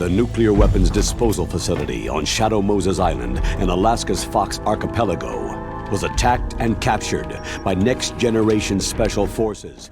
The nuclear weapons disposal facility on Shadow Moses Island in Alaska's Fox Archipelago was attacked and captured by Next Generation Special Forces.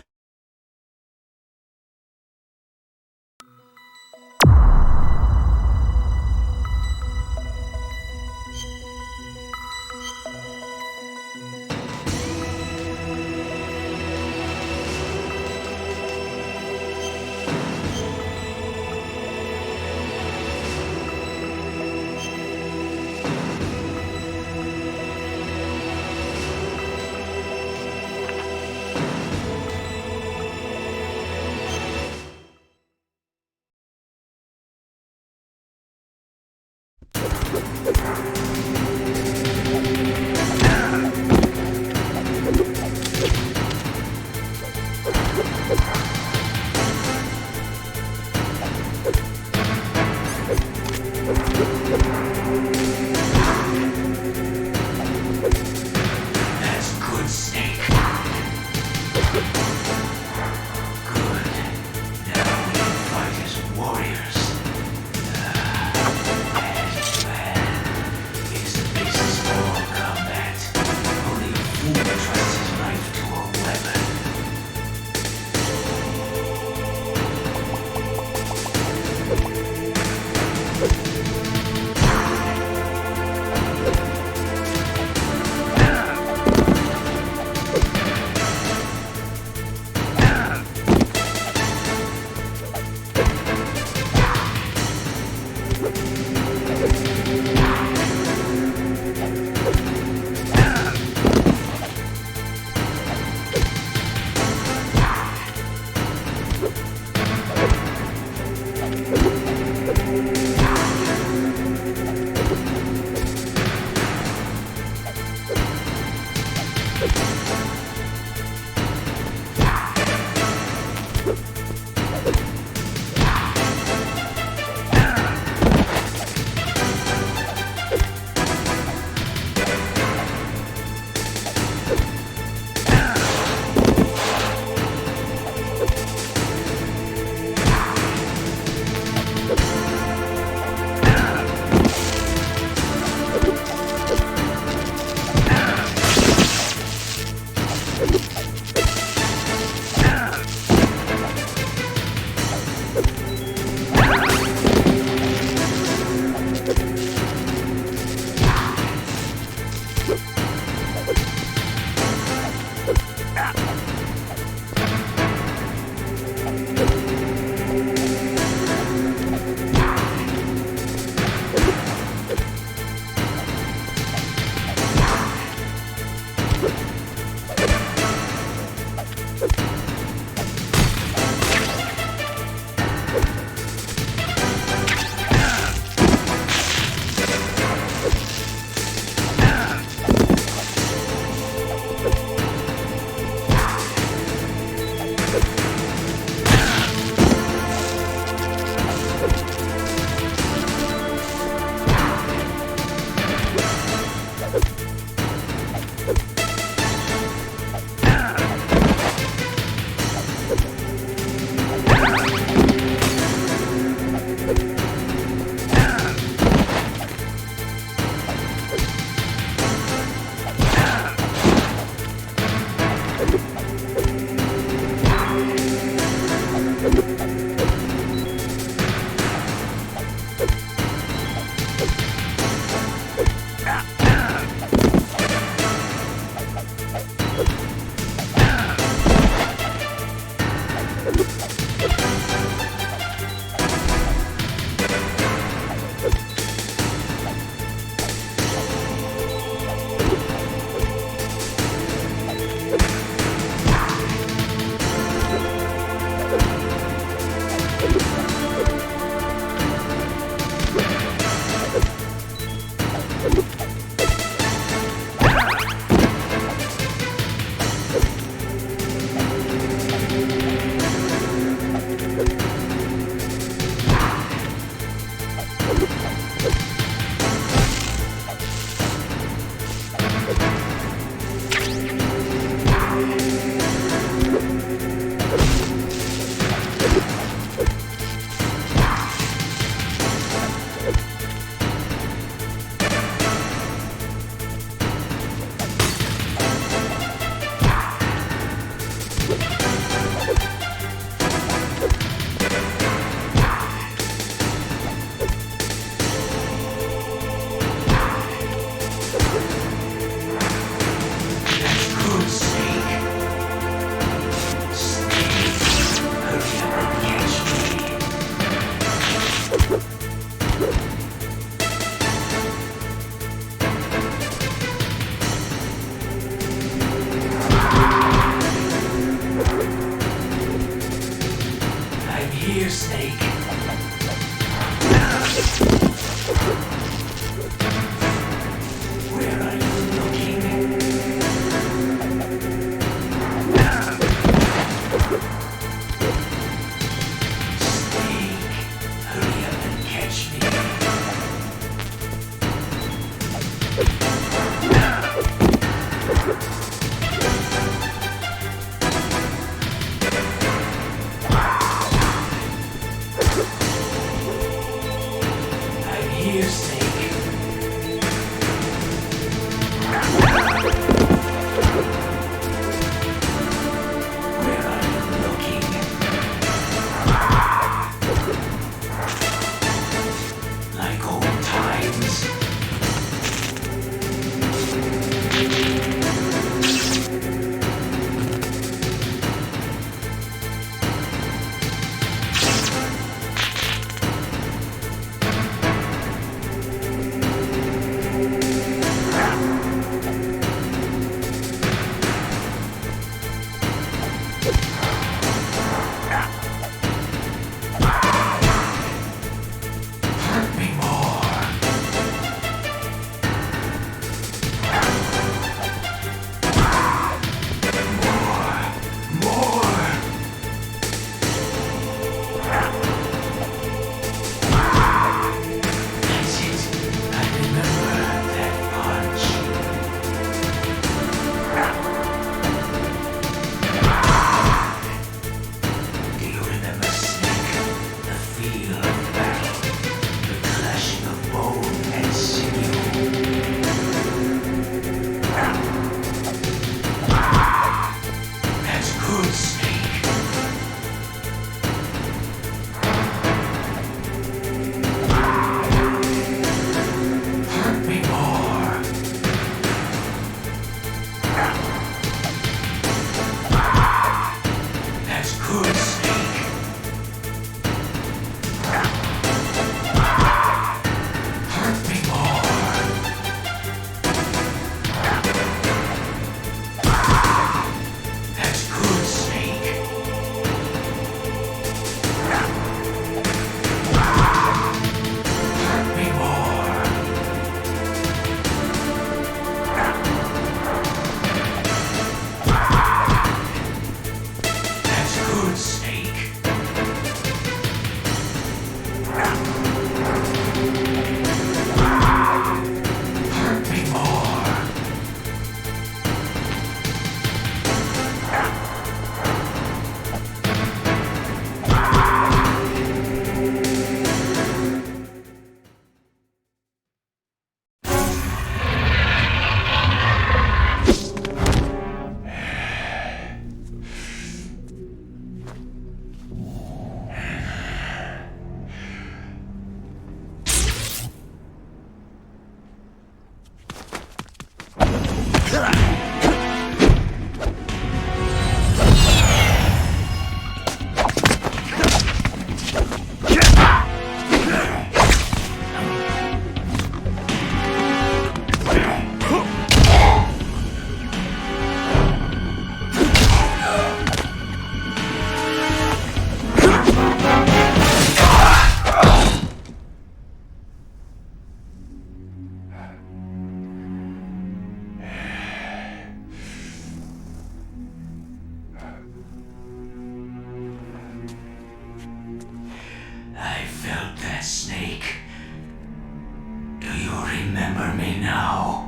No.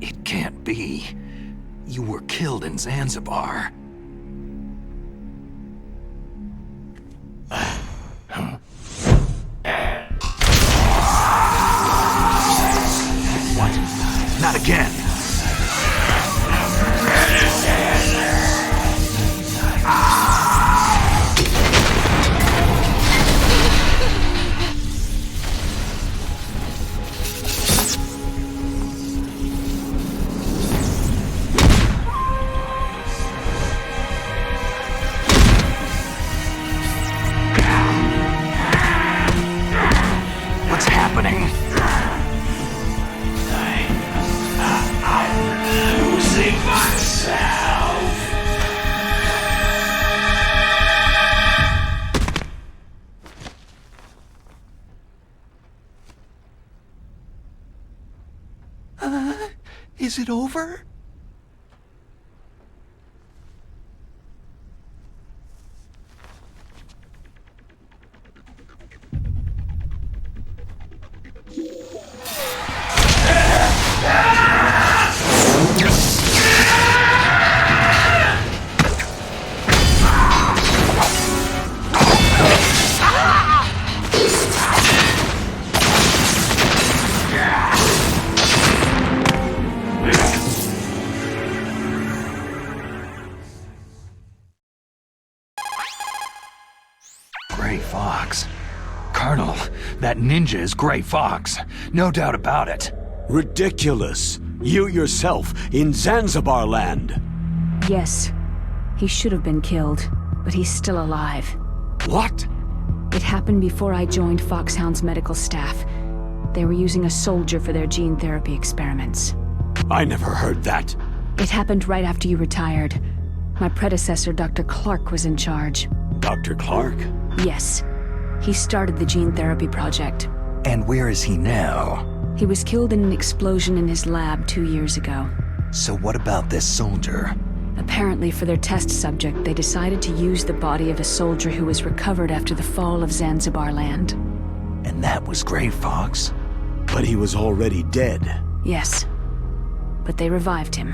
It can't be. You were killed in Zanzibar. What? Not again! What's happening? I'm losing myself. Is it over? Gray Fox. Colonel, that ninja is Gray Fox. No doubt about it. Ridiculous. You yourself in Zanzibar land. Yes. He should have been killed, but he's still alive. What? It happened before I joined Foxhound's medical staff. They were using a soldier for their gene therapy experiments. I never heard that. It happened right after you retired. My predecessor, Dr. Clark, was in charge. Dr. Clark? Yes. He started the gene therapy project. And where is he now? He was killed in an explosion in his lab 2 years ago. So what about this soldier? Apparently, for their test subject, they decided to use the body of a soldier who was recovered after the fall of Zanzibar land. And that was Gray Fox? But he was already dead. Yes. But they revived him.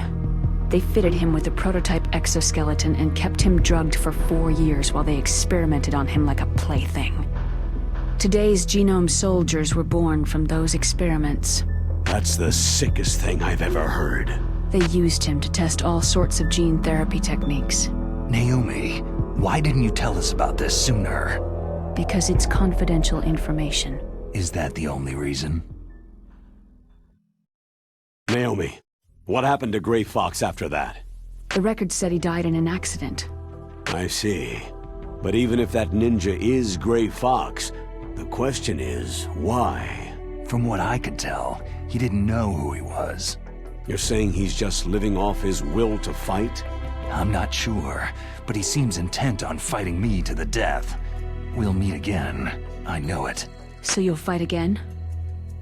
They fitted him with a prototype exoskeleton and kept him drugged for 4 years while they experimented on him like a plaything. Today's genome soldiers were born from those experiments. That's the sickest thing I've ever heard. They used him to test all sorts of gene therapy techniques. Naomi, why didn't you tell us about this sooner? Because it's confidential information. Is that the only reason? Naomi, what happened to Gray Fox after that? The record said he died in an accident. I see. But even if that ninja is Gray Fox, the question is, why? From what I could tell, he didn't know who he was. You're saying he's just living off his will to fight? I'm not sure, but he seems intent on fighting me to the death. We'll meet again. I know it. So you'll fight again?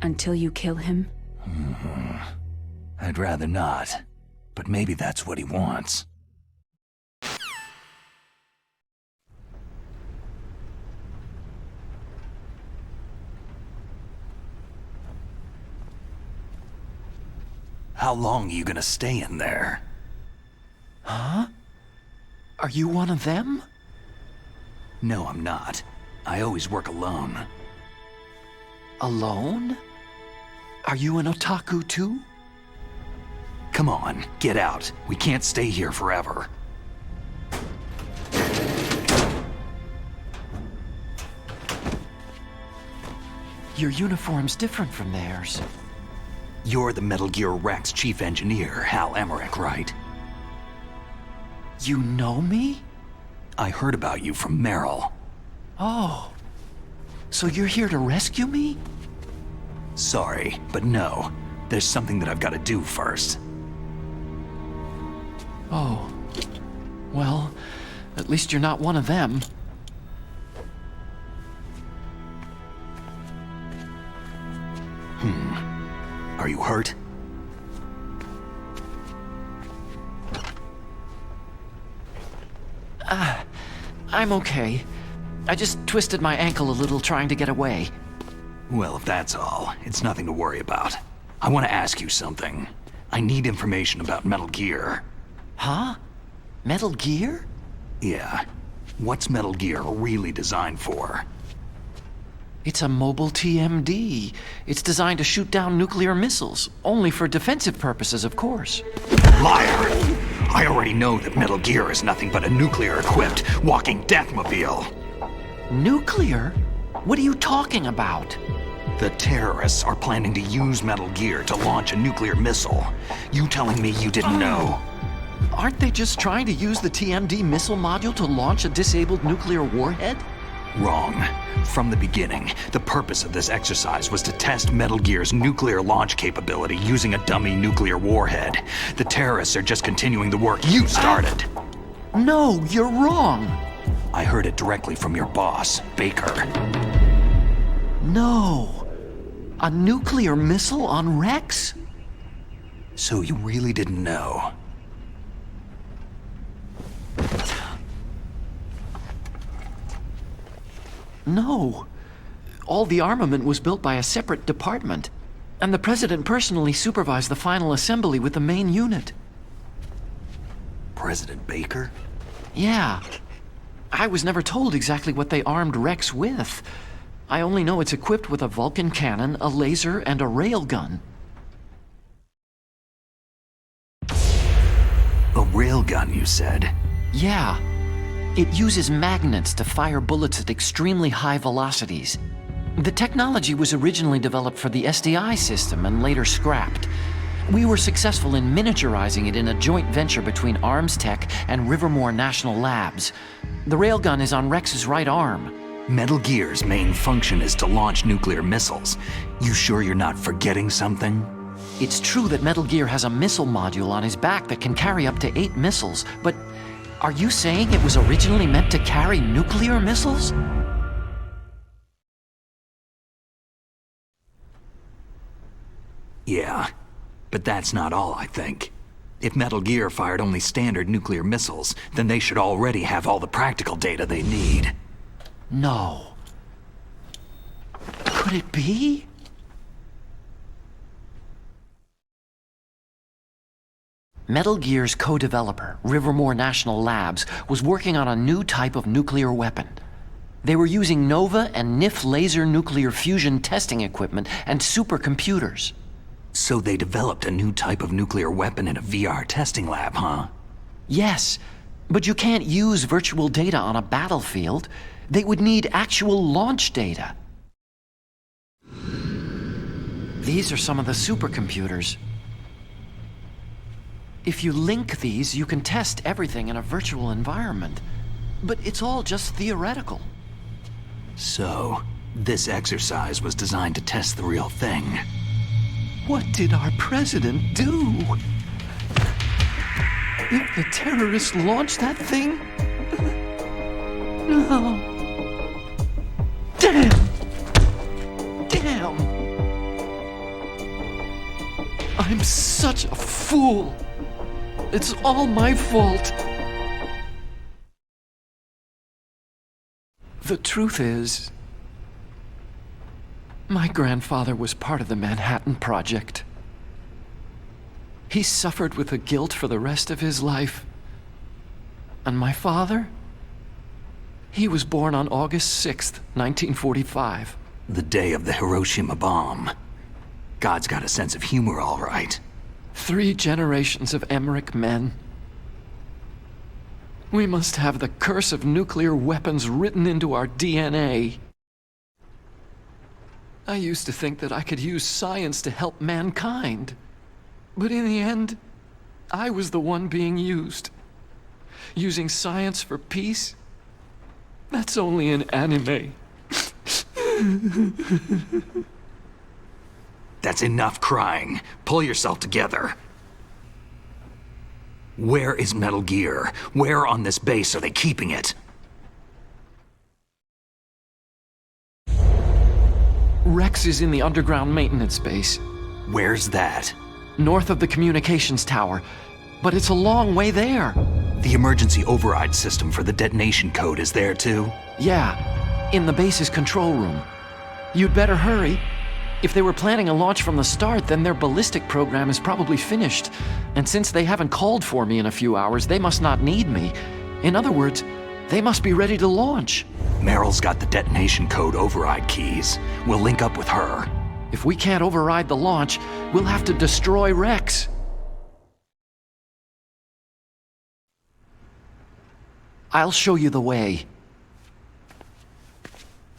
Until you kill him? I'd rather not, but maybe that's what he wants. How long are you gonna stay in there? Huh? Are you one of them? No, I'm not. I always work alone. Alone? Are you an otaku too? Come on, get out. We can't stay here forever. Your uniform's different from theirs. You're the Metal Gear Rex chief engineer, Hal Emmerich, right? You know me? I heard about you from Meryl. Oh. So you're here to rescue me? Sorry, but no. There's something that I've got to do first. Oh. Well, at least you're not one of them. Are you hurt? I'm okay. I just twisted my ankle a little trying to get away. Well, if that's all, it's nothing to worry about. I want to ask you something. I need information about Metal Gear. Huh? Metal Gear? Yeah. What's Metal Gear really designed for? It's a mobile TMD. It's designed to shoot down nuclear missiles, only for defensive purposes, of course. Liar! I already know that Metal Gear is nothing but a nuclear-equipped walking deathmobile. Nuclear? What are you talking about? The terrorists are planning to use Metal Gear to launch a nuclear missile. You telling me you didn't know? Aren't they just trying to use the TMD missile module to launch a disabled nuclear warhead? Wrong. From the beginning, the purpose of this exercise was to test Metal Gear's nuclear launch capability using a dummy nuclear warhead. The terrorists are just continuing the work you started. No, you're wrong. I heard it directly from your boss, Baker. No. A nuclear missile on Rex? So you really didn't know? No. All the armament was built by a separate department, and the President personally supervised the final assembly with the main unit. President Baker? Yeah. I was never told exactly what they armed Rex with. I only know it's equipped with a Vulcan cannon, a laser, and a railgun. A railgun, you said? Yeah. It uses magnets to fire bullets at extremely high velocities. The technology was originally developed for the SDI system and later scrapped. We were successful in miniaturizing it in a joint venture between Arms Tech and Rivermore National Labs. The railgun is on Rex's right arm. Metal Gear's main function is to launch nuclear missiles. You sure you're not forgetting something? It's true that Metal Gear has a missile module on his back that can carry up to 8 missiles, but are you saying it was originally meant to carry nuclear missiles? Yeah, but that's not all, I think. If Metal Gear fired only standard nuclear missiles, then they should already have all the practical data they need. No. Could it be? Metal Gear's co-developer, Rivermore National Labs, was working on a new type of nuclear weapon. They were using NOVA and NIF laser nuclear fusion testing equipment and supercomputers. So they developed a new type of nuclear weapon in a VR testing lab, huh? Yes, but you can't use virtual data on a battlefield. They would need actual launch data. These are some of the supercomputers. If you link these, you can test everything in a virtual environment. But it's all just theoretical. So, this exercise was designed to test the real thing. What did our president do? If the terrorists launched that thing? No. Damn! Damn! I'm such a fool. It's all my fault. The truth is, my grandfather was part of the Manhattan Project. He suffered with the guilt for the rest of his life. And my father? He was born on August 6th, 1945. The day of the Hiroshima bomb. God's got a sense of humor, all right. 3 generations of Emmerich men. We must have the curse of nuclear weapons written into our DNA. I used to think that I could use science to help mankind. But in the end, I was the one being used. Using science for peace? That's only in anime. That's enough crying. Pull yourself together. Where is Metal Gear? Where on this base are they keeping it? Rex is in the underground maintenance base. Where's that? North of the communications tower. But it's a long way there. The emergency override system for the detonation code is there too? Yeah, in the base's control room. You'd better hurry. If they were planning a launch from the start, then their ballistic program is probably finished. And since they haven't called for me in a few hours, they must not need me. In other words, they must be ready to launch. Meryl's got the detonation code override keys. We'll link up with her. If we can't override the launch, we'll have to destroy Rex. I'll show you the way.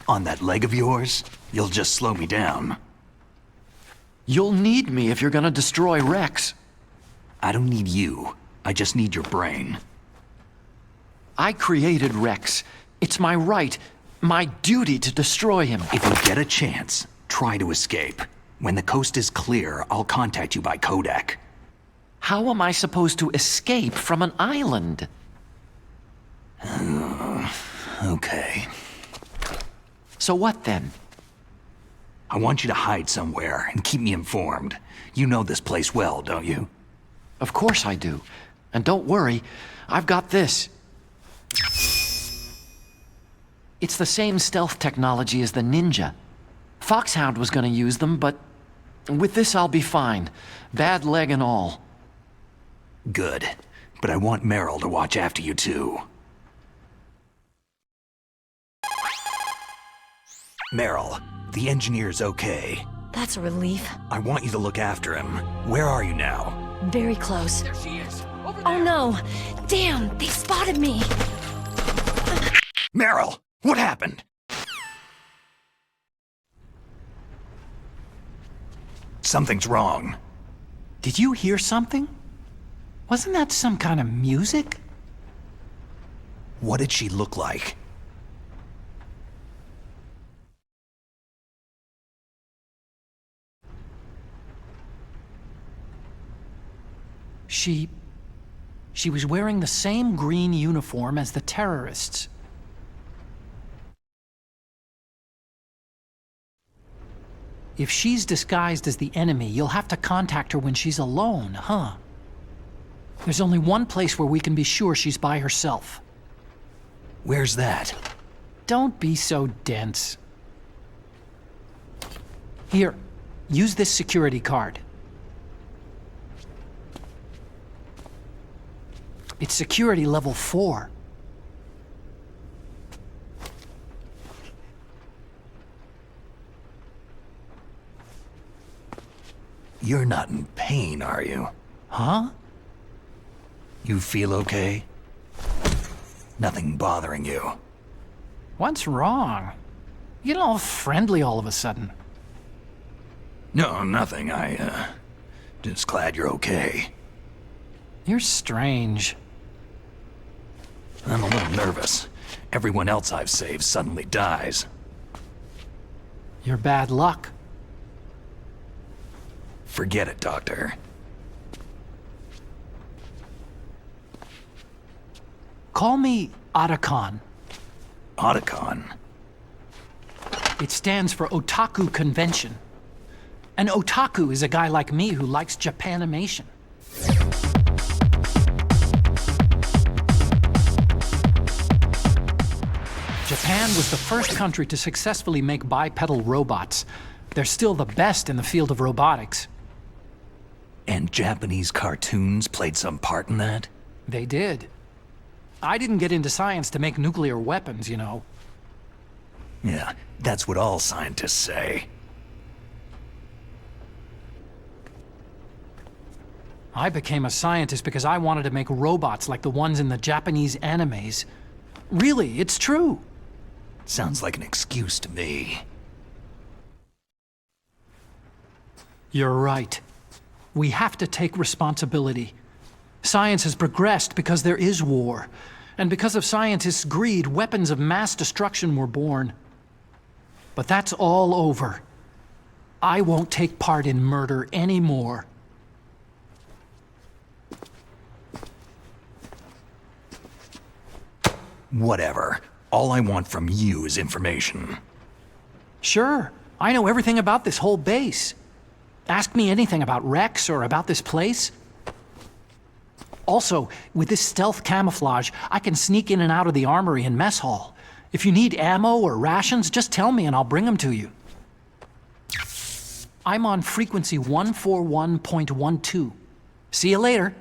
On that leg of yours, you'll just slow me down. You'll need me if you're gonna destroy Rex. I don't need you. I just need your brain. I created Rex. It's my right, my duty to destroy him. If you get a chance, try to escape. When the coast is clear, I'll contact you by codec. How am I supposed to escape from an island? Okay. So what then? I want you to hide somewhere and keep me informed. You know this place well, don't you? Of course I do. And don't worry, I've got this. It's the same stealth technology as the Ninja. Foxhound was gonna use them, but with this I'll be fine. Bad leg and all. Good. But I want Meryl to watch after you too. Meryl, the engineer's okay. That's a relief. I want you to look after him. Where are you now? Very close. There she is. Over there. Oh no! Damn, they spotted me! Meryl, what happened? Something's wrong. Did you hear something? Wasn't that some kind of music? What did she look like? She was wearing the same green uniform as the terrorists. If she's disguised as the enemy, you'll have to contact her when she's alone, huh? There's only one place where we can be sure she's by herself. Where's that? Don't be so dense. Here, use this security card. It's security level 4. You're not in pain, are you? Huh? You feel okay? Nothing bothering you? What's wrong? You get all friendly all of a sudden. No, nothing. Just glad you're okay. You're strange. I'm a little nervous. Everyone else I've saved suddenly dies. You're bad luck. Forget it, Doctor. Call me Otacon. Otacon? It stands for Otaku Convention. An otaku is a guy like me who likes Japanimation. Japan was the first country to successfully make bipedal robots. They're still the best in the field of robotics. And Japanese cartoons played some part in that? They did. I didn't get into science to make nuclear weapons, you know. Yeah, that's what all scientists say. I became a scientist because I wanted to make robots like the ones in the Japanese animes. Really, it's true. Sounds like an excuse to me. You're right. We have to take responsibility. Science has progressed because there is war. And because of scientists' greed, weapons of mass destruction were born. But that's all over. I won't take part in murder anymore. Whatever. All I want from you is information. Sure, I know everything about this whole base. Ask me anything about Rex or about this place. Also, with this stealth camouflage, I can sneak in and out of the armory and mess hall. If you need ammo or rations, just tell me and I'll bring them to you. I'm on frequency 141.12. See you later.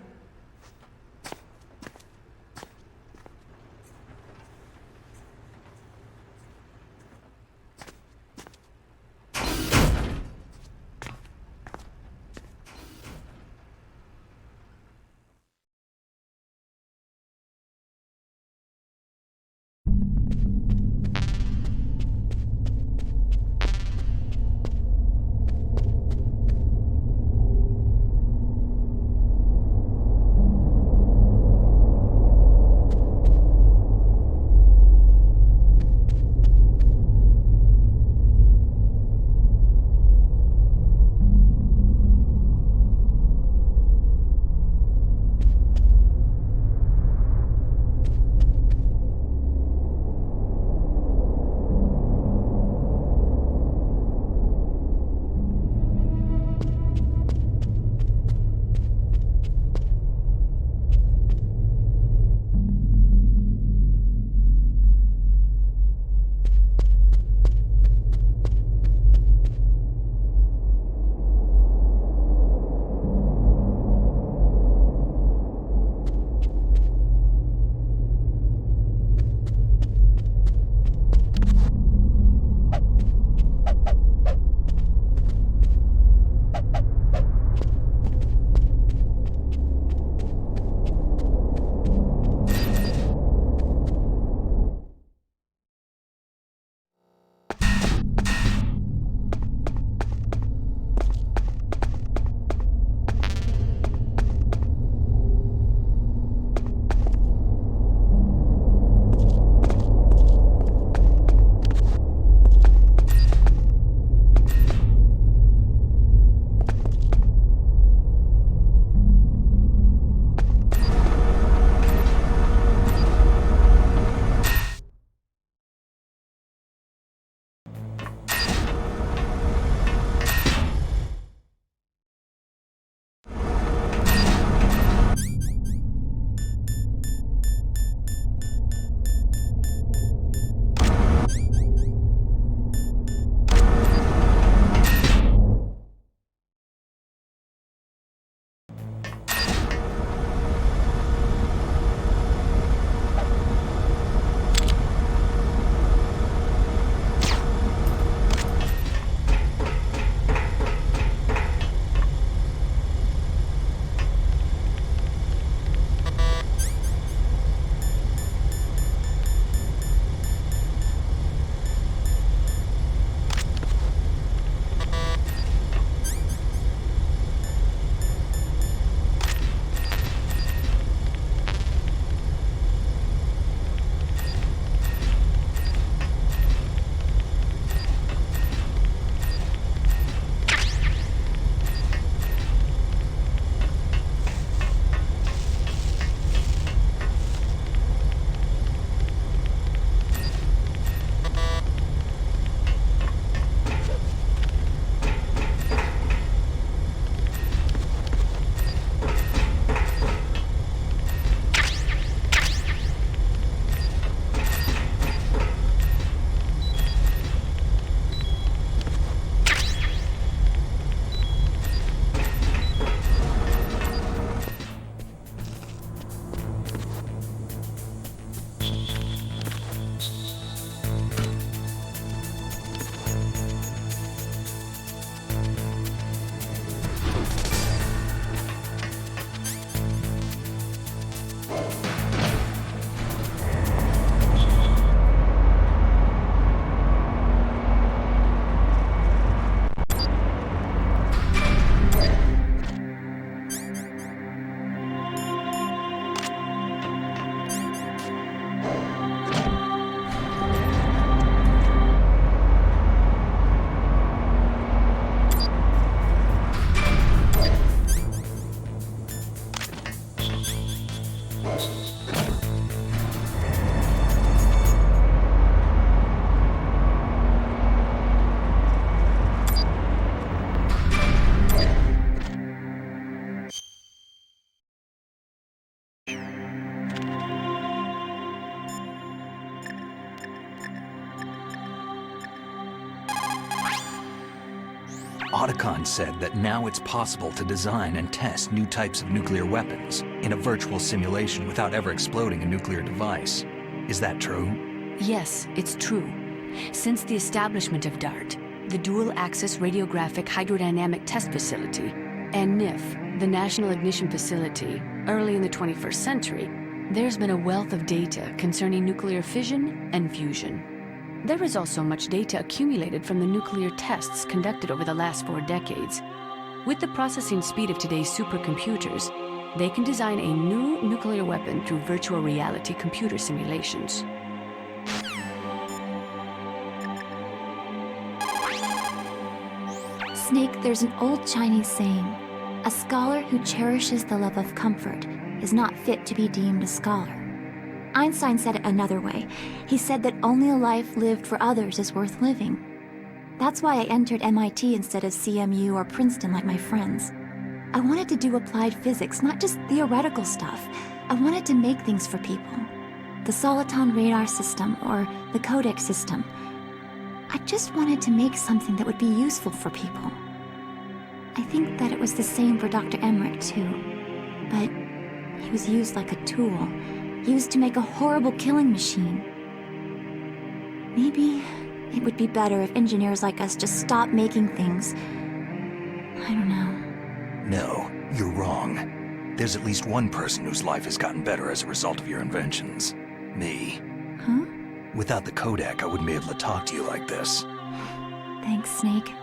Otacon said that now it's possible to design and test new types of nuclear weapons in a virtual simulation without ever exploding a nuclear device. Is that true? Yes, it's true. Since the establishment of DART, the Dual Axis Radiographic Hydrodynamic Test Facility, and NIF, the National Ignition Facility, early in the 21st century, there's been a wealth of data concerning nuclear fission and fusion. There is also much data accumulated from the nuclear tests conducted over the last 4 decades. With the processing speed of today's supercomputers, they can design a new nuclear weapon through virtual reality computer simulations. Snake, there's an old Chinese saying, a scholar who cherishes the love of comfort is not fit to be deemed a scholar. Einstein said it another way. He said that only a life lived for others is worth living. That's why I entered MIT instead of CMU or Princeton like my friends. I wanted to do applied physics, not just theoretical stuff. I wanted to make things for people. The Soliton radar system or the codec system. I just wanted to make something that would be useful for people. I think that it was the same for Dr. Emmerich too. But he was used like a tool. Used to make a horrible killing machine. Maybe it would be better if engineers like us just stopped making things. I don't know. No, you're wrong. There's at least one person whose life has gotten better as a result of your inventions. Me. Huh? Without the codec, I wouldn't be able to talk to you like this. Thanks, Snake.